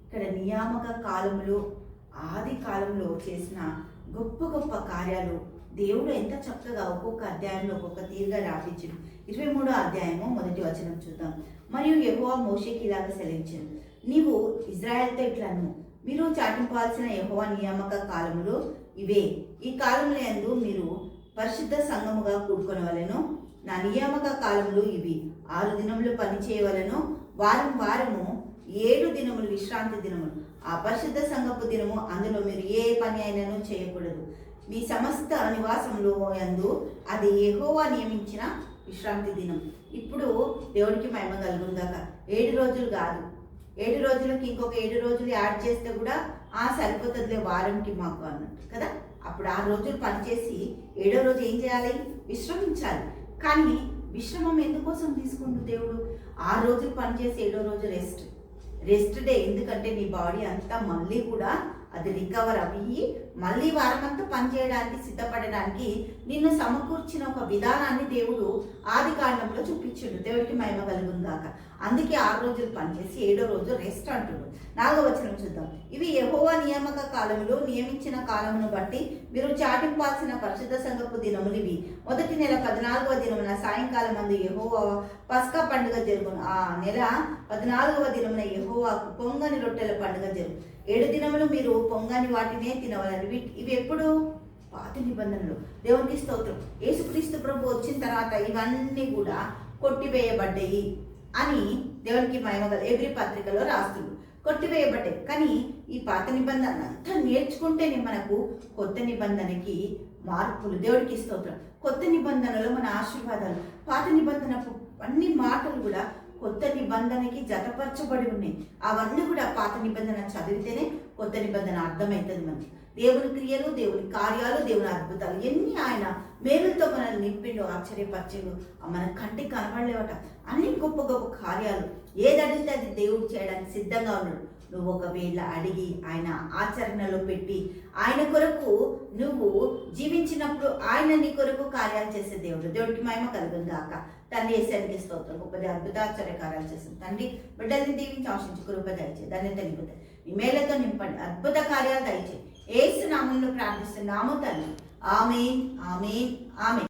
ఇక్కడ నియామక కాలంలో ఆది కాలంలో చేసిన గొప్ప గొప్ప కార్యాలు దేవుడు ఎంత చక్కగా ఒక్కొక్క అధ్యాయంలో ఒక్కొక్క తీరుగా రాపించిండు. 23వ అధ్యాయము 1వ వచనం చూద్దాం. మరియు యెహోవా మోషేకి ఇలాగ సెలవించాను, నీవు ఇజ్రాయెల్తో ఇట్లను, మీరు చాటింపాల్సిన యెహోవా నియామక కాలములు ఇవే. ఈ కాలముల యందు మీరు పరిశుద్ధ సంఘముగా కూడుకొనవలెను. నా నియామక కాలములు ఇవి. 6 దినములు పని చేయవలెను. వారం వారము 7 దినములు విశ్రాంతి దినములు. ఆ పరిశుద్ధ సంఘపు దినము, అందులో మీరు ఏ పని అయినను చేయకూడదు. మీ సమస్త నివాసంలో యందు అది యెహోవా నియమించిన విశ్రాంతి దినం. ఇప్పుడు దేవుడికి మహిమ కలుగుగాక. 7 రోజులు కాదు, 7 రోజులకి ఇంకొక 7 రోజులు యాడ్ చేస్తే కూడా సరిపోతుందిలే వారంకి మాకు అన్నట్టు కదా. అప్పుడు 6 రోజులు పనిచేసి 7వ రోజు ఏం చేయాలి? విశ్రమించాలి. కానీ విశ్రమం ఎందుకోసం తీసుకుంటూ దేవుడు 6 రోజులు పనిచేసి 7వ రోజు రెస్ట్ డే. ఎందుకంటే నీ బాడీ అంతా మళ్ళీ కూడా అది రికవర్ అయ్యి మళ్ళీ వారమంతా పనిచేయడానికి సిద్ధపడడానికి నిన్ను సమకూర్చిన ఒక విధానాన్ని దేవుడు ఆది కాండంలో చూపించాడు. దేవుడికి మహిమ కలుగుగాక. అందుకే 6 రోజులు పనిచేసి 7వ రోజు రెస్ట్ అంటున్నాడు. 4వ వచనం చూద్దాం. ఇవి యెహోవా నియామక కాలములు నియమించిన కాలమును బట్టి మీరు చాటింపాల్సిన పరిశుద్ధ సంఘపు దినములు ఇవి. మొదటి నెల 14వ దినమున సాయంకాలం మందు యెహోవా పస్కా పండుగ జరుగును. ఆ నెల 14వ దినమున యెహోవాకు పొంగని రొట్టెల పండుగ జరుగు. 7 దినములు మీరు పొంగని వాటినే తినవలని. ఇవి ఎప్పుడు? పాత నిబంధనలు. దేవునికి స్తోత్రం. యేసుక్రీస్తు ప్రభు వచ్చిన తర్వాత ఇవన్నీ కూడా కొట్టివేయబడ్డాయి అని దేవునికి మహిమ ఎబ్రీ పత్రికలో రాస్తుంది. కొట్టివేయబడ్డాయి. కానీ ఈ పాత నిబంధన అంతా నేర్చుకుంటేనే మనకు కొత్త నిబంధనకి మార్పులు. దేవుడికి స్తోత్రం. కొత్త నిబంధనలో మన ఆశీర్వాదాలు, పాత నిబంధన అన్ని మాటలు కూడా కొత్త నిబంధనకి జతపరచబడి ఉన్నాయి. అవన్నీ కూడా పాత నిబంధన చదివితేనే కొత్త నిబంధన అర్థమవుతుంది మనకి. దేవుని క్రియలు, దేవుని కార్యాలు, దేవుని అద్భుతాలు ఎన్ని ఆయన మేలులతో మనల్ని నింపిండు, ఆశ్చర్యపరిచిండు. మన కంటికి కనబడలేవట. అన్ని గొప్ప గొప్ప కార్యాలు. ఏది అడిగితే అది దేవుడు చేయడానికి సిద్ధంగా ఉన్నాడు. నువ్వు ఒకవేళ అడిగి ఆయన ఆచరణలో పెట్టి ఆయన కొరకు నువ్వు జీవించినప్పుడు ఆయన నీ కొరకు కార్యాలు చేసే దేవుడు. దేవుడికి మహిమ కలుగుగాక. తండ్రి యేసయ్యకి స్తోత్రం. గొప్ప అద్భుతాశ్చర్య కార్యాలు చేస్తుంది తండ్రి. బిడ్డల్ని దీవించి ఆశించి కృప దయచేయి. దాన్ని నింపుతాయి. మీ మేలతో నింపండి. అద్భుత కార్యాలు దయచేయి. యేసు నామములో ప్రార్థిస్తున్నాము తండ్రి. ఆమేన్, ఆమేన్, ఆమేన్.